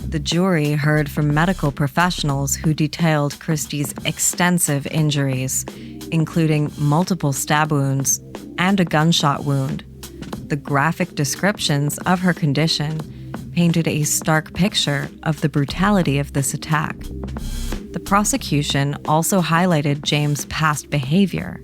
[SPEAKER 1] The jury heard from medical professionals who detailed Christy's extensive injuries, including multiple stab wounds and a gunshot wound. The graphic descriptions of her condition painted a stark picture of the brutality of this attack. The prosecution also highlighted James' past behavior,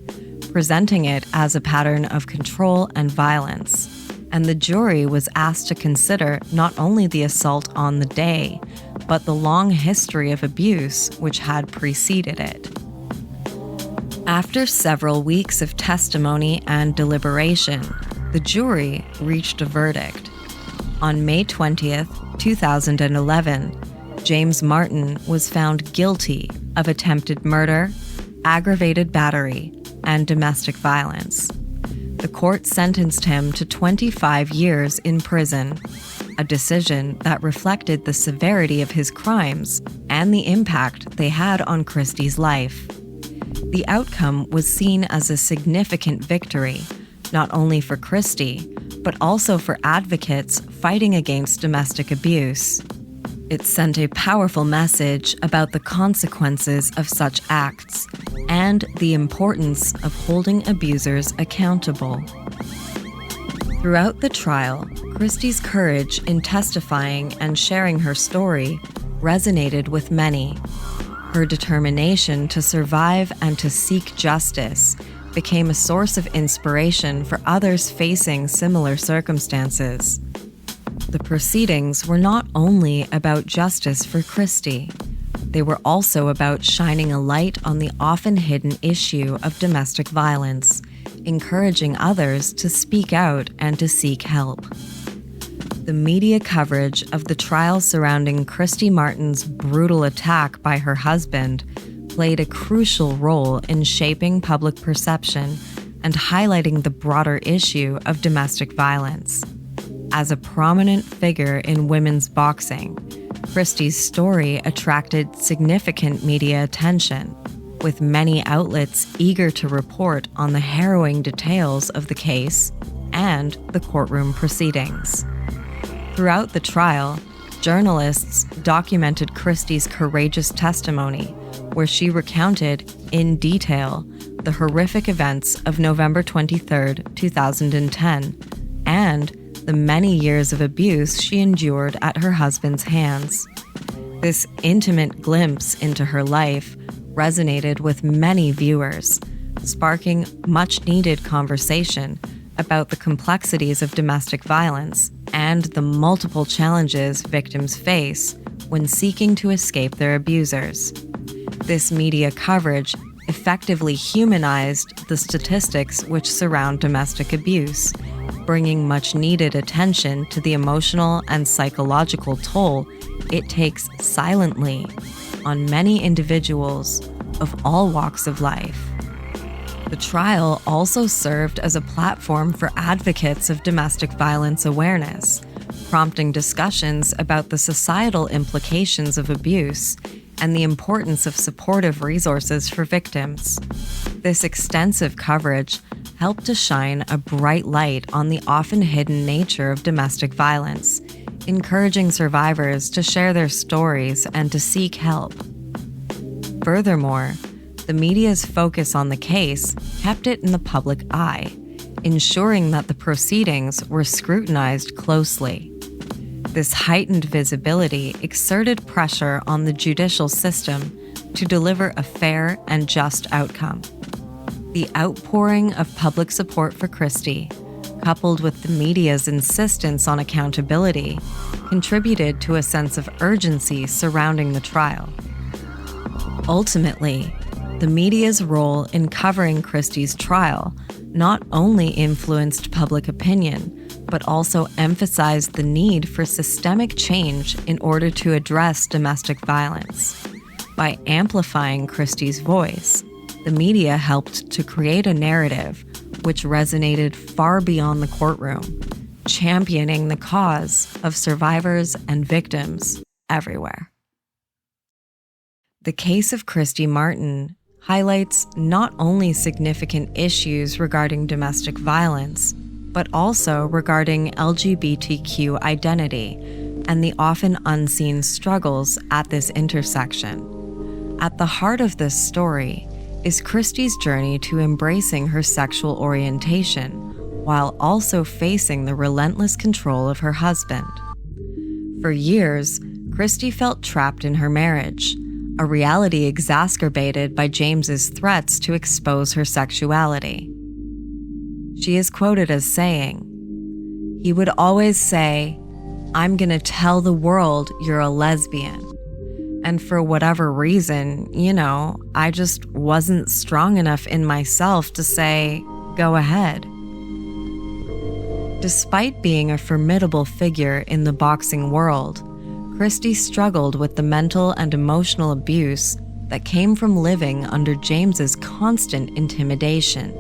[SPEAKER 1] presenting it as a pattern of control and violence. And the jury was asked to consider not only the assault on the day, but the long history of abuse which had preceded it. After several weeks of testimony and deliberation, the jury reached a verdict. On May 20th, 2011, James Martin was found guilty of attempted murder, aggravated battery, and domestic violence. The court sentenced him to 25 years in prison, a decision that reflected the severity of his crimes and the impact they had on Christy's life. The outcome was seen as a significant victory, not only for Christy, but also for advocates fighting against domestic abuse. It sent a powerful message about the consequences of such acts and the importance of holding abusers accountable. Throughout the trial, Christy's courage in testifying and sharing her story resonated with many. Her determination to survive and to seek justice became a source of inspiration for others facing similar circumstances. The proceedings were not only about justice for Christy, they were also about shining a light on the often hidden issue of domestic violence, encouraging others to speak out and to seek help. The media coverage of the trial surrounding Christy Martin's brutal attack by her husband played a crucial role in shaping public perception and highlighting the broader issue of domestic violence. As a prominent figure in women's boxing, Christy's story attracted significant media attention, with many outlets eager to report on the harrowing details of the case and the courtroom proceedings. Throughout the trial, journalists documented Christy's courageous testimony, where she recounted in detail the horrific events of November 23, 2010, and the many years of abuse she endured at her husband's hands. This intimate glimpse into her life resonated with many viewers, sparking much-needed conversation about the complexities of domestic violence and the multiple challenges victims face when seeking to escape their abusers. This media coverage effectively humanized the statistics which surround domestic abuse, bringing much-needed attention to the emotional and psychological toll it takes silently on many individuals of all walks of life. The trial also served as a platform for advocates of domestic violence awareness, prompting discussions about the societal implications of abuse and the importance of supportive resources for victims. This extensive coverage helped to shine a bright light on the often hidden nature of domestic violence, encouraging survivors to share their stories and to seek help. Furthermore, the media's focus on the case kept it in the public eye, ensuring that the proceedings were scrutinized closely. This heightened visibility exerted pressure on the judicial system to deliver a fair and just outcome. The outpouring of public support for Christy, coupled with the media's insistence on accountability, contributed to a sense of urgency surrounding the trial. Ultimately, the media's role in covering Christy's trial not only influenced public opinion, but also emphasized the need for systemic change in order to address domestic violence. By amplifying Christy's voice, the media helped to create a narrative which resonated far beyond the courtroom, championing the cause of survivors and victims everywhere. The case of Christy Martin highlights not only significant issues regarding domestic violence, but also regarding LGBTQ identity and the often unseen struggles at this intersection. At the heart of this story is Christy's journey to embracing her sexual orientation while also facing the relentless control of her husband. For years, Christy felt trapped in her marriage, a reality exacerbated by James's threats to expose her sexuality. She is quoted as saying, "He would always say, 'I'm gonna tell the world you're a lesbian.' And for whatever reason, I just wasn't strong enough in myself to say, 'Go ahead.'" Despite being a formidable figure in the boxing world, Christy struggled with the mental and emotional abuse that came from living under James's constant intimidation.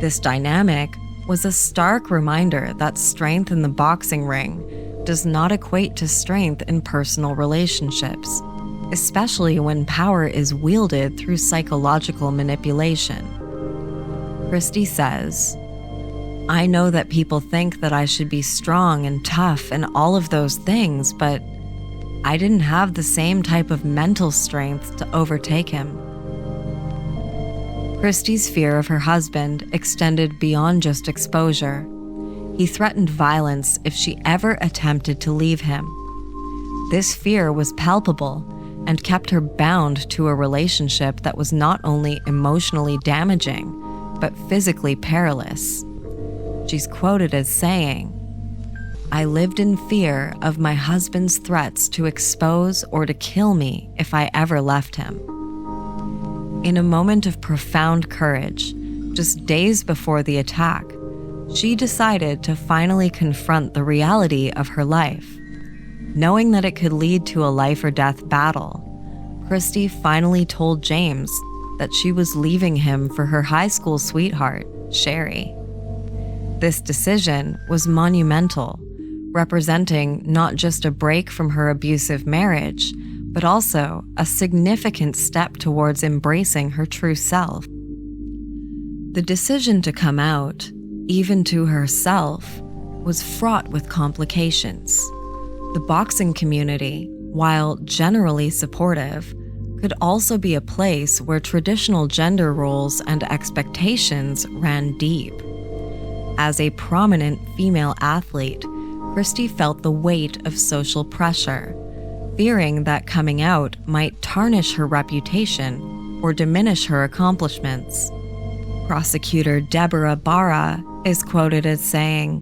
[SPEAKER 1] This dynamic was a stark reminder that strength in the boxing ring does not equate to strength in personal relationships, especially when power is wielded through psychological manipulation. Christy says, I know that people think that I should be strong and tough and all of those things, but I didn't have the same type of mental strength to overtake him. Christy's fear of her husband extended beyond just exposure. He threatened violence if she ever attempted to leave him. This fear was palpable and kept her bound to a relationship that was not only emotionally damaging, but physically perilous. She's quoted as saying, "I lived in fear of my husband's threats to expose or to kill me if I ever left him." In a moment of profound courage, just days before the attack, she decided to finally confront the reality of her life. Knowing that it could lead to a life-or-death battle, Christy finally told James that she was leaving him for her high school sweetheart, Sherry. This decision was monumental, representing not just a break from her abusive marriage, but also a significant step towards embracing her true self. The decision to come out, even to herself, was fraught with complications. The boxing community, while generally supportive, could also be a place where traditional gender roles and expectations ran deep. As a prominent female athlete, Christy felt the weight of social pressure, fearing that coming out might tarnish her reputation or diminish her accomplishments. Prosecutor Deborah Barra is quoted as saying,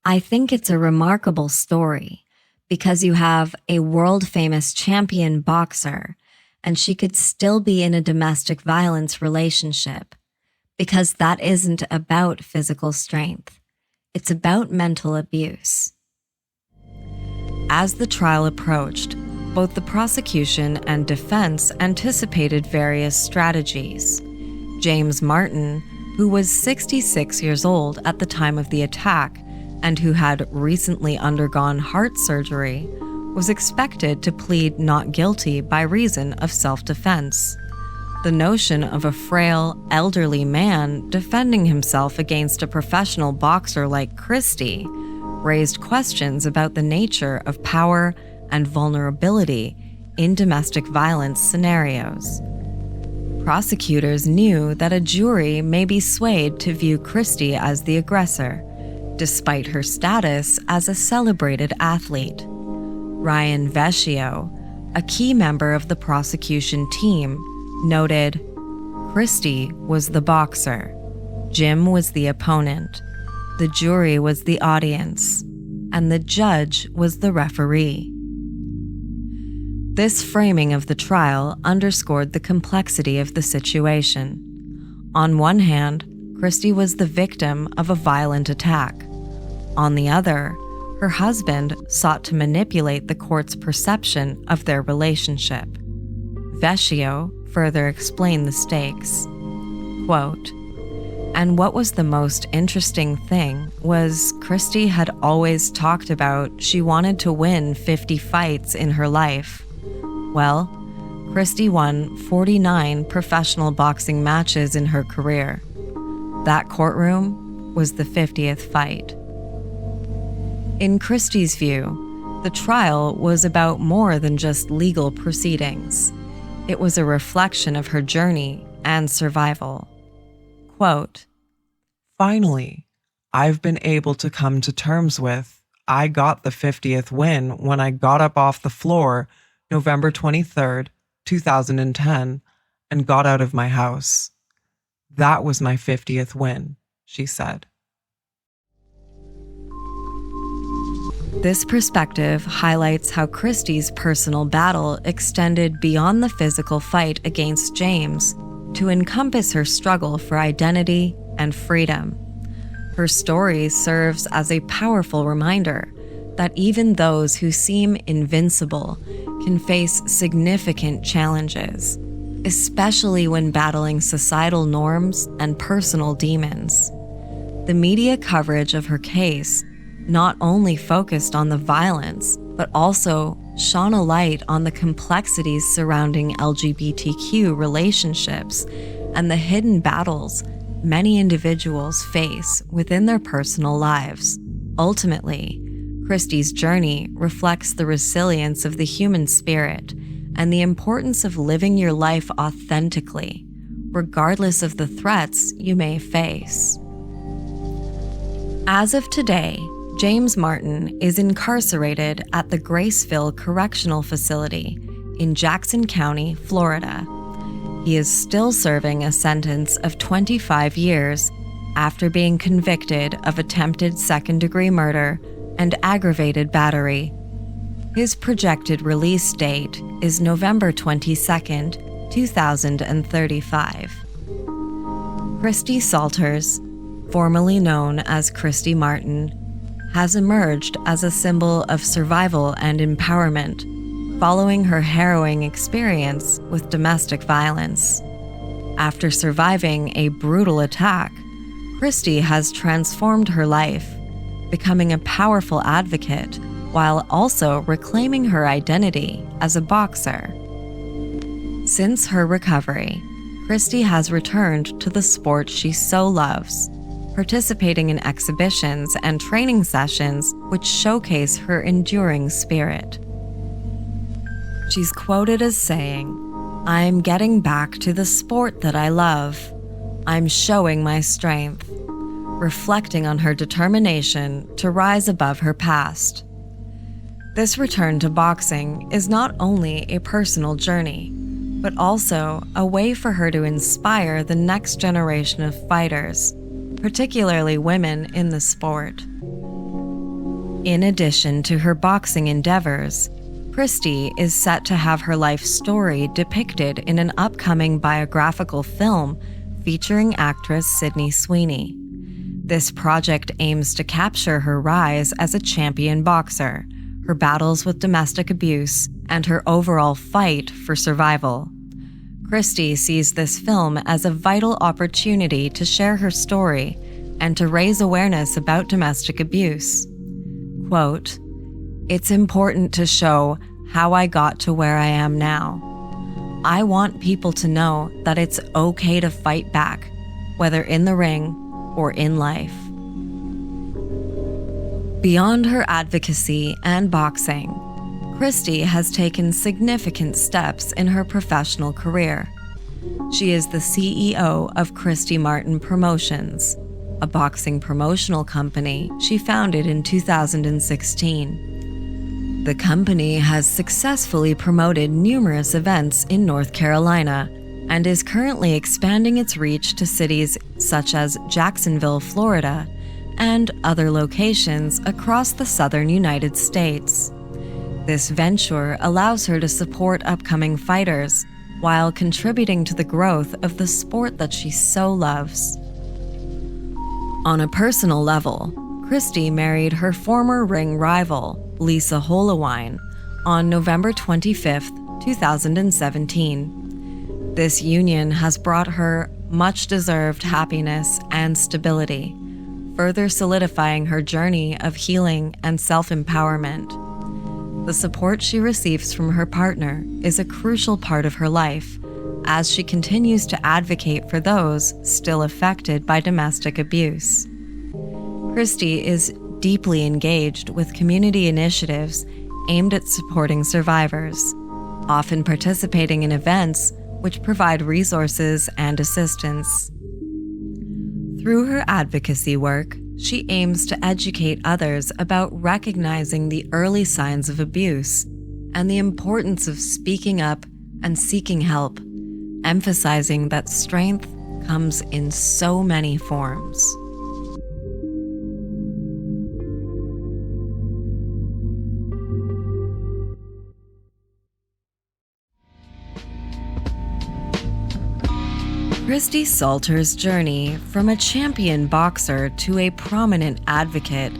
[SPEAKER 1] "I think it's a remarkable story because you have a world-famous champion boxer and she could still be in a domestic violence relationship, because that isn't about physical strength. It's about mental abuse." As the trial approached, both the prosecution and defense anticipated various strategies. James Martin, who was 66 years old at the time of the attack and who had recently undergone heart surgery, was expected to plead not guilty by reason of self-defense. The notion of a frail, elderly man defending himself against a professional boxer like Christy raised questions about the nature of power and vulnerability in domestic violence scenarios. Prosecutors knew that a jury may be swayed to view Christy as the aggressor, despite her status as a celebrated athlete. Ryan Vecchio, a key member of the prosecution team, noted, "Christy was the boxer, Jim was the opponent, the jury was the audience, and the judge was the referee." This framing of the trial underscored the complexity of the situation. On one hand, Christy was the victim of a violent attack. On the other, her husband sought to manipulate the court's perception of their relationship. Vecchio further explained the stakes. Quote, "And what was the most interesting thing was Christy had always talked about she wanted to win 50 fights in her life. Well, Christy won 49 professional boxing matches in her career. That courtroom was the 50th fight." In Christy's view, the trial was about more than just legal proceedings. It was a reflection of her journey and survival. Quote,
[SPEAKER 5] "Finally, I've been able to come to terms with, I got the 50th win when I got up off the floor November 23rd, 2010, and got out of my house. That was my 50th win," she said.
[SPEAKER 1] This perspective highlights how Christy's personal battle extended beyond the physical fight against James to encompass her struggle for identity and freedom. Her story serves as a powerful reminder that even those who seem invincible can face significant challenges, especially when battling societal norms and personal demons. The media coverage of her case not only focused on the violence, but also shone a light on the complexities surrounding LGBTQ relationships and the hidden battles many individuals face within their personal lives. Ultimately, Christy's journey reflects the resilience of the human spirit and the importance of living your life authentically, regardless of the threats you may face. As of today, James Martin is incarcerated at the Graceville Correctional Facility in Jackson County, Florida. He is still serving a sentence of 25 years after being convicted of attempted second-degree murder and aggravated battery. His projected release date is November 22nd, 2035. Christy Salters, formerly known as Christy Martin, has emerged as a symbol of survival and empowerment following her harrowing experience with domestic violence. After surviving a brutal attack, Christy has transformed her life, becoming a powerful advocate while also reclaiming her identity as a boxer. Since her recovery, Christy has returned to the sport she so loves, participating in exhibitions and training sessions which showcase her enduring spirit. She's quoted as saying, "I'm getting back to the sport that I love. I'm showing my strength," reflecting on her determination to rise above her past. This return to boxing is not only a personal journey, but also a way for her to inspire the next generation of fighters, particularly women in the sport. In addition to her boxing endeavors, Christy is set to have her life story depicted in an upcoming biographical film featuring actress Sydney Sweeney. This project aims to capture her rise as a champion boxer, her battles with domestic abuse, and her overall fight for survival. Christy sees this film as a vital opportunity to share her story and to raise awareness about domestic abuse. Quote, "It's important to show how I got to where I am now. I want people to know that it's okay to fight back, whether in the ring or in life." Beyond her advocacy and boxing, Christy has taken significant steps in her professional career. She is the CEO of Christy Martin Promotions, a boxing promotional company she founded in 2016. The company has successfully promoted numerous events in North Carolina and is currently expanding its reach to cities such as Jacksonville, Florida, and other locations across the southern United States. This venture allows her to support upcoming fighters while contributing to the growth of the sport that she so loves. On a personal level, Christy married her former ring rival, Lisa Holowine, on November 25, 2017. This union has brought her much-deserved happiness and stability, further solidifying her journey of healing and self-empowerment. The support she receives from her partner is a crucial part of her life, as she continues to advocate for those still affected by domestic abuse. Christy is deeply engaged with community initiatives aimed at supporting survivors, often participating in events which provide resources and assistance. Through her advocacy work, she aims to educate others about recognizing the early signs of abuse and the importance of speaking up and seeking help, emphasizing that strength comes in so many forms. Christy Salters' journey from a champion boxer to a prominent advocate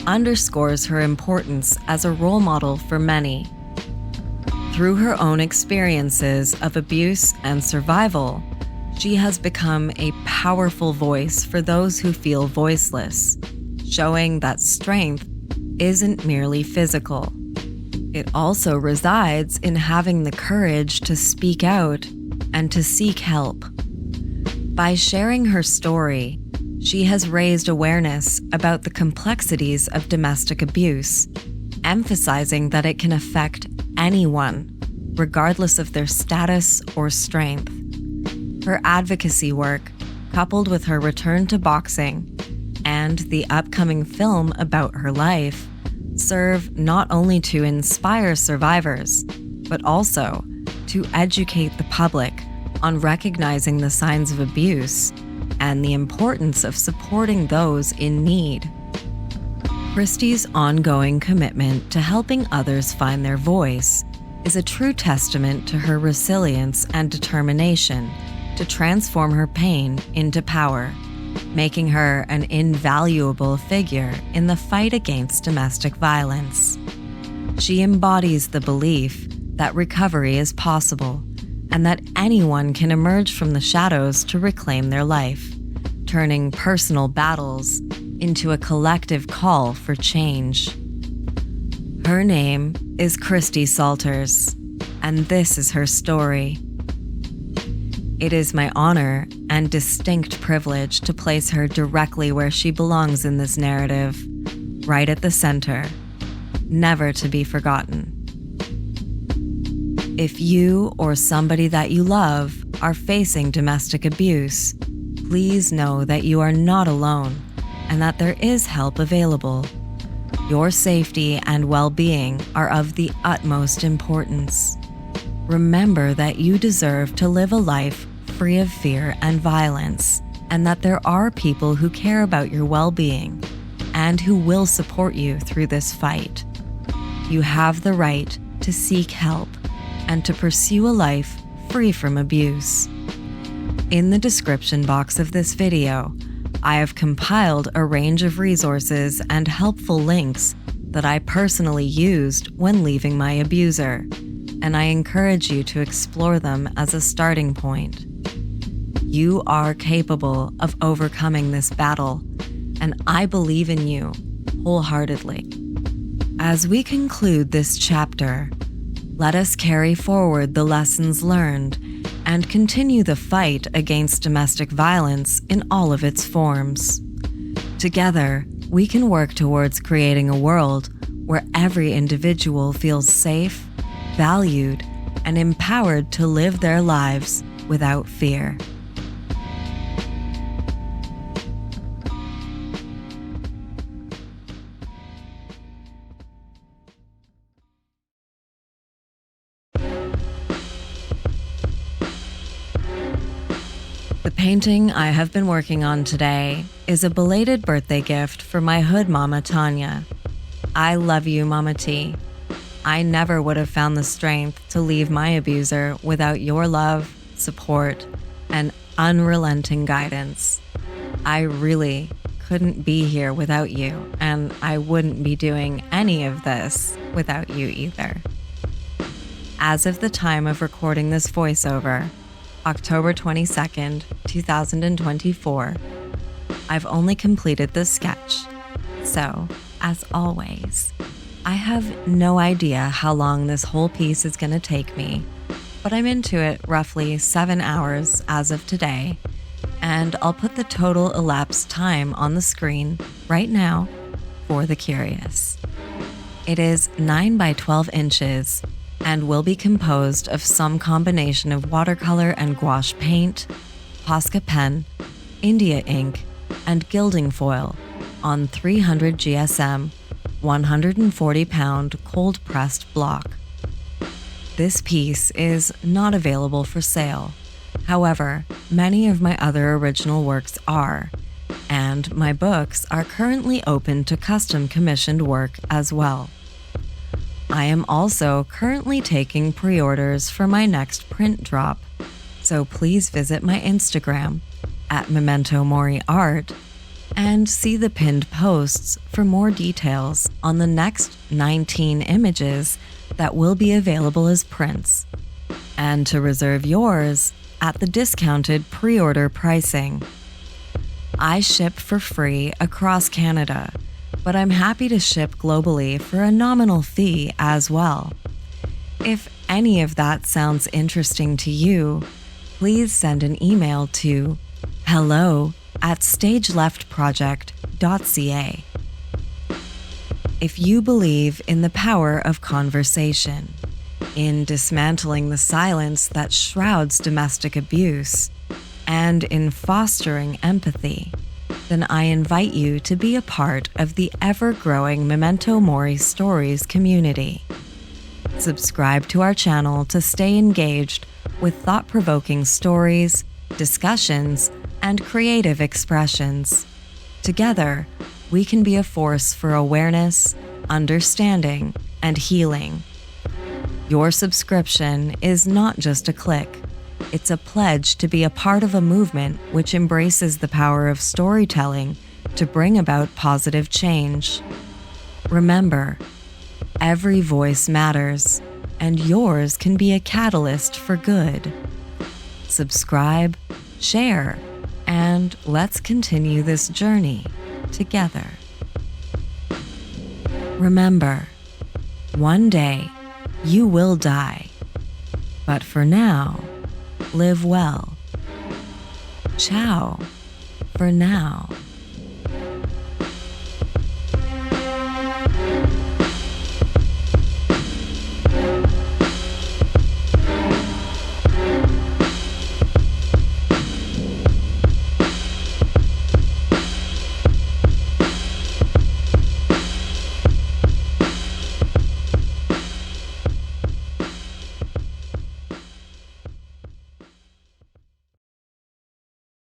[SPEAKER 1] underscores her importance as a role model for many. Through her own experiences of abuse and survival, she has become a powerful voice for those who feel voiceless, showing that strength isn't merely physical. It also resides in having the courage to speak out and to seek help. By sharing her story, she has raised awareness about the complexities of domestic abuse, emphasizing that it can affect anyone, regardless of their status or strength. Her advocacy work, coupled with her return to boxing and the upcoming film about her life, serve not only to inspire survivors, but also to educate the public on recognizing the signs of abuse and the importance of supporting those in need. Christy's ongoing commitment to helping others find their voice is a true testament to her resilience and determination to transform her pain into power, making her an invaluable figure in the fight against domestic violence. She embodies the belief that recovery is possible and that anyone can emerge from the shadows to reclaim their life, turning personal battles into a collective call for change. Her name is Christy Salters, and this is her story. It is my honor and distinct privilege to place her directly where she belongs in this narrative, right at the center, never to be forgotten. If you or somebody that you love are facing domestic abuse, please know that you are not alone and that there is help available. Your safety and well-being are of the utmost importance. Remember that you deserve to live a life free of fear and violence, and that there are people who care about your well-being and who will support you through this fight. You have the right to seek help and to pursue a life free from abuse. In the description box of this video, I have compiled a range of resources and helpful links that I personally used when leaving my abuser, and I encourage you to explore them as a starting point. You are capable of overcoming this battle, and I believe in you wholeheartedly. As we conclude this chapter, let us carry forward the lessons learned and continue the fight against domestic violence in all of its forms. Together, we can work towards creating a world where every individual feels safe, valued, and empowered to live their lives without fear. The painting I have been working on today is a belated birthday gift for my hood mama, Tanya. I love you, Mama T. I never would have found the strength to leave my abuser without your love, support, and unrelenting guidance. I really couldn't be here without you, and I wouldn't be doing any of this without you either. As of the time of recording this voiceover, October 22nd, 2024, I've only completed the sketch. So, as always, I have no idea how long this whole piece is going to take me, but I'm into it roughly 7 hours as of today, and I'll put the total elapsed time on the screen right now for the curious. It is 9 by 12 inches and will be composed of some combination of watercolor and gouache paint, Posca pen, India ink, and gilding foil on 300 GSM 140-pound cold-pressed block. This piece is not available for sale. However, many of my other original works are, and my books are currently open to custom commissioned work as well. I am also currently taking pre-orders for my next print drop, so please visit my Instagram at Memento Mori Art and see the pinned posts for more details on the next 19 images that will be available as prints, and to reserve yours at the discounted pre-order pricing. I ship for free across Canada, but I'm happy to ship globally for a nominal fee as well. If any of that sounds interesting to you, please send an email to hello@stageleftproject.ca. If you believe in the power of conversation, in dismantling the silence that shrouds domestic abuse, and in fostering empathy, then I invite you to be a part of the ever-growing Memento Mori Stories community. Subscribe to our channel to stay engaged with thought-provoking stories, discussions, and creative expressions. Together, we can be a force for awareness, understanding, and healing. Your subscription is not just a click. It's a pledge to be a part of a movement which embraces the power of storytelling to bring about positive change. Remember, every voice matters, and yours can be a catalyst for good. Subscribe, share, and let's continue this journey together. Remember, one day you will die, but for now, live well. Ciao for now.